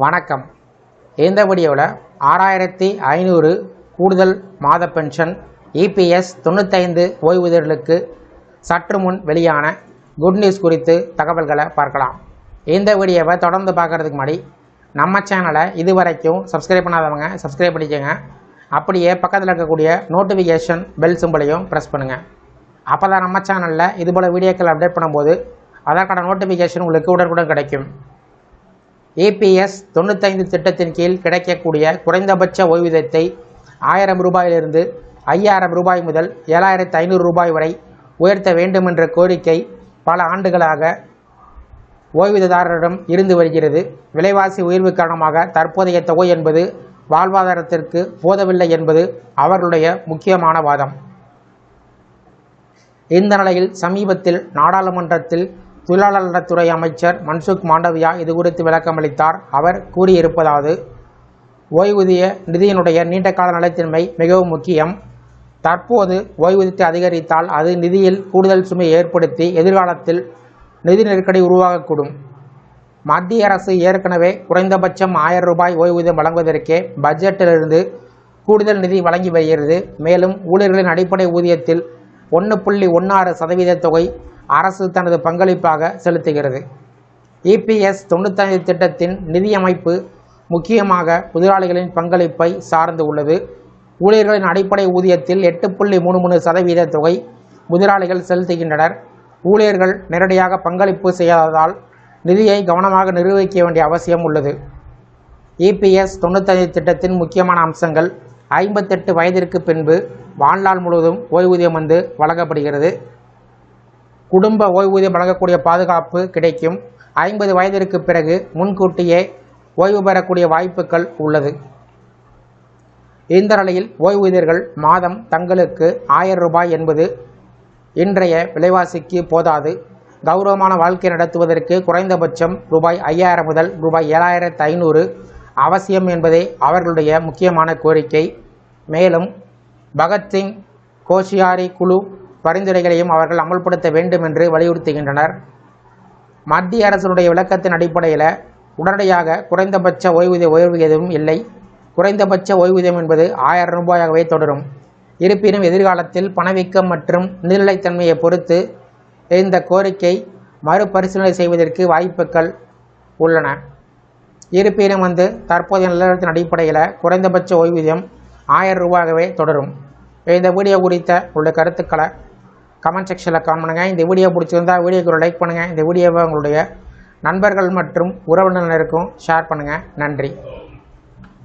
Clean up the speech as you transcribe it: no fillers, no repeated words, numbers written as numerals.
வணக்கம். இந்த வீடியோவில் 6500 கூடுதல் மாத பென்ஷன் இபிஎஸ் 95 ஓய்வூதியர்களுக்கு சற்று முன் வெளியான குட் நியூஸ் குறித்து தகவல்களை பார்க்கலாம். இந்த வீடியோவை தொடர்ந்து பார்க்குறதுக்கு முன்னாடி நம்ம சேனலை இதுவரைக்கும் சப்ஸ்கிரைப் பண்ணாதவங்க சப்ஸ்கிரைப் பண்ணிக்கோங்க. அப்படியே பக்கத்தில் இருக்கக்கூடிய நோட்டிஃபிகேஷன் பெல் சிம்பிளையும் ப்ரெஸ் பண்ணுங்கள். அப்போ தான் நம்ம சேனலில் இதுபோல் வீடியோக்கள் அப்டேட் பண்ணும்போது அதற்கான நோட்டிஃபிகேஷன் உங்களுக்கு உடனுக்குடன் கிடைக்கும். இபிஎஸ் 95 திட்டத்தின் கீழ் கிடைக்கக்கூடிய குறைந்தபட்ச ஓய்வூதியத்தை 1000 ரூபாயிலிருந்து 5000 ரூபாய் முதல் 7500 ரூபாய் வரை உயர்த்த வேண்டும் என்ற கோரிக்கை பல ஆண்டுகளாக ஓய்வூதியதாரரிடம் இருந்து வருகிறது. விலைவாசி உயர்வு காரணமாக தற்போதைய தொகை என்பது வாழ்வாதாரத்திற்கு போதவில்லை என்பது அவர்களுடைய முக்கியமான வாதம். இந்த நிலையில் சமீபத்தில் நாடாளுமன்றத்தில் தொழிலாளர் நலத்துறை அமைச்சர் மன்சுக் மாண்டவியா இது குறித்து விளக்கமளித்தார். அவர் கூறியிருப்பதாவது: ஓய்வூதிய நிதியினுடைய நீண்டகால நிலைத்தன்மை மிகவும் முக்கியம். தற்போது ஓய்வூதியத்தை அதிகரித்தால் அது நிதியில் கூடுதல் சுமையை ஏற்படுத்தி எதிர்காலத்தில் நிதி நெருக்கடி உருவாகக்கூடும். மத்திய அரசு ஏற்கனவே குறைந்தபட்சம் 1000 ரூபாய் ஓய்வூதியம் வழங்குவதற்கே பட்ஜெட்டிலிருந்து கூடுதல் நிதி வழங்கி வருகிறது. மேலும் ஊழியர்களின் அடிப்படை ஊதியத்தில் 1.16% தொகை அரசு தனது பங்களிப்பாக செலுத்துகிறது. இபிஎஸ் 95 திட்டத்தின் நிதியமைப்பு முக்கியமாக முதலாளிகளின் பங்களிப்பை சார்ந்து உள்ளது. ஊழியர்களின் அடிப்படை ஊதியத்தில் 8.33% தொகை முதலாளிகள் செலுத்துகின்றனர். ஊழியர்கள் நேரடியாக பங்களிப்பு செய்யாததால் நிதியை கவனமாக நிர்வகிக்க வேண்டிய அவசியம் உள்ளது. இபிஎஸ் 95 திட்டத்தின் முக்கியமான அம்சங்கள்: 58 வயதிற்கு பின்பு வாழ்நாள் முழுவதும் ஓய்வூதியம் வழங்கப்படுகிறது. குடும்ப ஓய்வூதியம் வழங்கக்கூடிய பாதுகாப்பு கிடைக்கும். 50 வயதிற்கு பிறகு முன்கூட்டியே ஓய்வு பெறக்கூடிய வாய்ப்புகள் உள்ளது. இந்த நிலையில் ஓய்வூதியர்கள் மாதம் தங்களுக்கு 1000 ரூபாய் என்பது இன்றைய விலைவாசிக்கு போதாது. கௌரவமான வாழ்க்கை நடத்துவதற்கு குறைந்தபட்சம் ரூபாய் 5000 முதல் ரூபாய் 7500 அவசியம் என்பதே அவர்களுடைய முக்கியமான கோரிக்கை. மேலும் பகத்சிங் கோஷியாரி குழு பரிந்துரைகளையும் அவர்கள் அமல்படுத்த வேண்டும் என்று வலியுறுத்துகின்றனர். மத்திய அரசினுடைய விளக்கத்தின் அடிப்படையில் உடனடியாக குறைந்தபட்ச ஓய்வூதிய உயர்வு எதுவும் இல்லை. குறைந்தபட்ச ஓய்வூதியம் என்பது 1000 ரூபாயாகவே தொடரும். இருப்பினும் எதிர்காலத்தில் பணவீக்கம் மற்றும் நிதிநிலைத்தன்மையை பொறுத்து இந்த கோரிக்கை மறுபரிசீலனை செய்வதற்கு வாய்ப்புகள் உள்ளன. இருப்பினும் தற்போதைய நிலவரத்தின் அடிப்படையில் குறைந்தபட்ச ஓய்வூதியம் 1000 ரூபாயாகவே தொடரும். இந்த வீடியோ குறித்த உங்களுடைய கருத்துக்களை கமெண்ட் செக்ஷனில் கமெண்ட் பண்ணுங்கள். இந்த வீடியோ பிடிச்சிருந்தால் வீடியோக்கு ஒரு லைக் பண்ணுங்கள். இந்த வீடியோவை உங்களுடைய நண்பர்கள் மற்றும் உறவினர்களுக்கும் ஷேர் பண்ணுங்கள். நன்றி.